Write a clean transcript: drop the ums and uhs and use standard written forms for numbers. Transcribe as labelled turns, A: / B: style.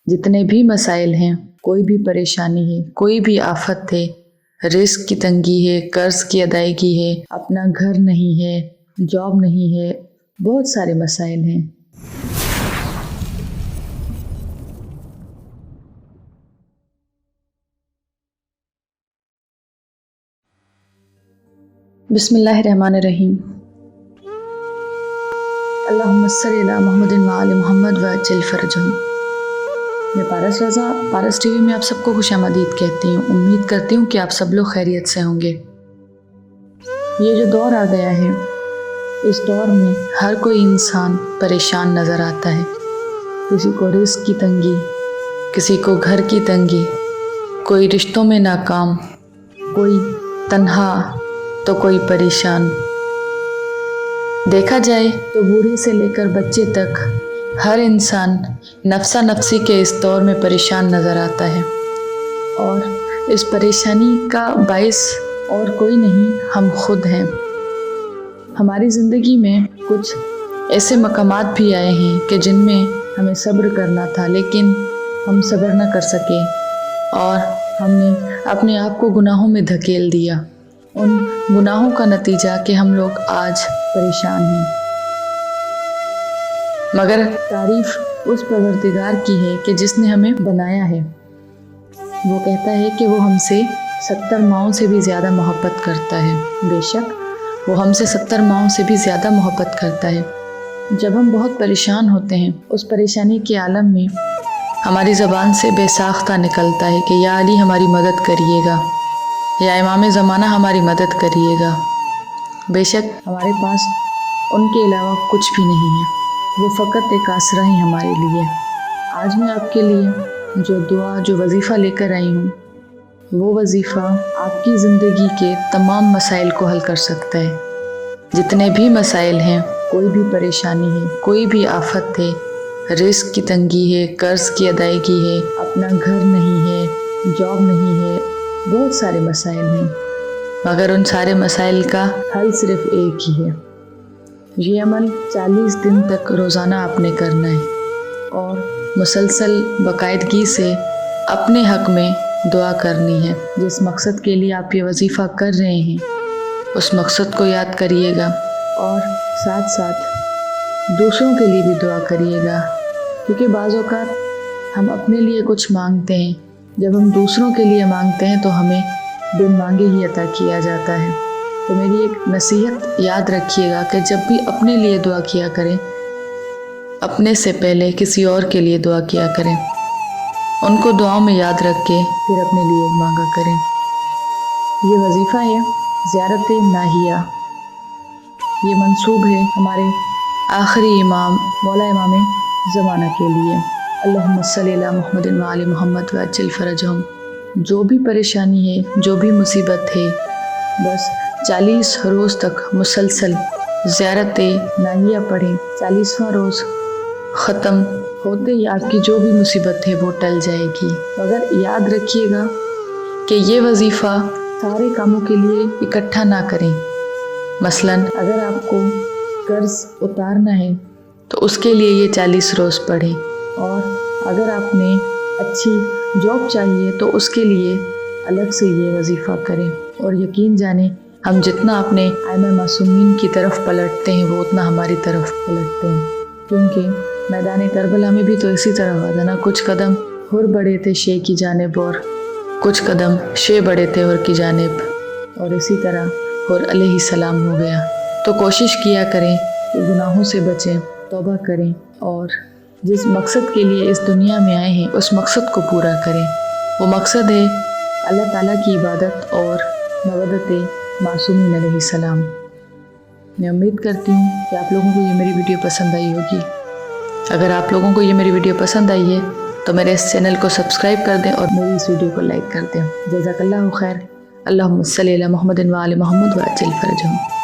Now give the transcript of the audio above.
A: जितने भी मसाइल हैं, कोई भी परेशानी है, कोई भी आफत है, रिस्क की तंगी है, कर्ज की अदायगी है, अपना घर नहीं है, जॉब नहीं है, बहुत सारे मसाइल हैं। बिस्मिल्लाहिर्रहमानिर्रहीम। अल्लाहुम्मा सल्ली अला मुहम्मदिन व आलि मुहम्मद व अज्जिल फरजहुम। मैं पारस रज़ा पारस टीवी में आप सबको खुशामदीद कहती हूँ। उम्मीद करती हूँ कि आप सब लोग खैरियत से होंगे। ये जो दौर आ गया है, इस दौर में हर कोई इंसान परेशान नज़र आता है। किसी को रिस्क की तंगी, किसी को घर की तंगी, कोई रिश्तों में नाकाम, कोई तन्हा तो कोई परेशान। देखा जाए तो बूढ़े से लेकर बच्चे तक हर इंसान नफ्सा नफ्सी के इस दौर में परेशान नज़र आता है। और इस परेशानी का बाइस और कोई नहीं, हम खुद हैं। हमारी ज़िंदगी में कुछ ऐसे मकामात भी आए हैं कि जिनमें हमें सब्र करना था, लेकिन हम सब्र न कर सके और हमने अपने आप को गुनाहों में धकेल दिया। उन गुनाहों का नतीजा कि हम लोग आज परेशान हैं। मगर तारीफ़ उस परवरदिगार की है कि जिसने हमें बनाया है। वो कहता है कि वो हमसे 70 माओं से भी ज़्यादा मोहब्बत करता है। बेशक वो हमसे 70 माओं से भी ज़्यादा मोहब्बत करता है। जब हम बहुत परेशान होते हैं, उस परेशानी के आलम में हमारी ज़बान से बेसाख्ता निकलता है कि या अली हमारी मदद करिएगा, या इमाम ज़माना हमारी मदद करिएगा। बेशक हमारे पास उनके अलावा कुछ भी नहीं है, वो फ़कत एक आसरा ही हमारे लिए। आज मैं आपके लिए जो दुआ, जो वजीफ़ा लेकर आई हूँ, वो वजीफ़ा आपकी ज़िंदगी के तमाम मसाइल को हल कर सकता है। जितने भी मसाइल हैं, कोई भी परेशानी है, कोई भी आफत है, रिस्क की तंगी है, कर्ज की अदायगी है, अपना घर नहीं है, जॉब नहीं है, बहुत सारे मसाइल हैं। मगर उन सारे मसाइल का हल सिर्फ़ एक ही है। ये अमल 40 दिन तक रोज़ाना आपने करना है और मुसलसल बाकायदगी से अपने हक़ में दुआ करनी है। जिस मकसद के लिए आप ये वजीफ़ा कर रहे हैं, उस मकसद को याद करिएगा और साथ साथ दूसरों के लिए भी दुआ करिएगा। क्योंकि बाज़ औक़ात हम अपने लिए कुछ मांगते हैं, जब हम दूसरों के लिए मांगते हैं तो हमें बिन मांगे ही अता किया जाता है। तो मेरी एक नसीहत याद रखिएगा कि जब भी अपने लिए दुआ किया करें, अपने से पहले किसी और के लिए दुआ किया करें। उनको दुआओं में याद रख के फिर अपने लिए मांगा करें। ये वजीफ़ा है ज़ियारत नाहिया। ये मंसूब है हमारे आखिरी इमाम मौला इमाम ज़माना के लिए। अल्लाहुम्मा सल्ली अला मुहम्मदिन व आलि मुहम्मद व अज्जिल फरजहुम। जो भी परेशानी है, जो भी मुसीबत है, बस 40 रोज़ तक मुसलसल ज़ियारत नाहिया पढ़ें। 40वां रोज़ ख़त्म होते ही आपकी जो भी मुसीबत है वो टल जाएगी। मगर याद रखिएगा कि ये वजीफ़ा सारे कामों के लिए इकट्ठा ना करें। मसलन अगर आपको कर्ज उतारना है तो उसके लिए ये 40 रोज़ पढ़ें, और अगर आपने अच्छी जॉब चाहिए तो उसके लिए अलग से ये वजीफ़ा करें। और यकीन जाने हम जितना अपने आइमा मासूमीन की तरफ पलटते हैं, वो उतना हमारी तरफ पलटते हैं। क्योंकि मैदान करबला में भी तो इसी तरह हुआ था ना, कुछ कदम हुर बढ़े थे शे की जानिब और कुछ कदम शे बढ़े थे हुर की जानिब, और इसी तरह हुर अलैहिस्सलाम हो गया। तो कोशिश किया करें कि गुनाहों से बचें, तौबा करें और जिस मकसद के लिए इस दुनिया में आए हैं उस मकसद को पूरा करें। वो मकसद है अल्लाह ताला की इबादत और मवद्दत मासूमीन अलैहिस्सलाम। मैं उम्मीद करती हूँ कि आप लोगों को ये मेरी वीडियो पसंद आई होगी। अगर आप लोगों को ये मेरी वीडियो पसंद आई है तो मेरे इस चैनल को सब्सक्राइब कर दें और मेरी इस वीडियो को लाइक कर दें। जज़ाकल्लाहु खैर। अल्लाहुम्मा सल्ली अला मुहम्मदिन व आलि मुहम्मद व अज्जिल फरजहुम।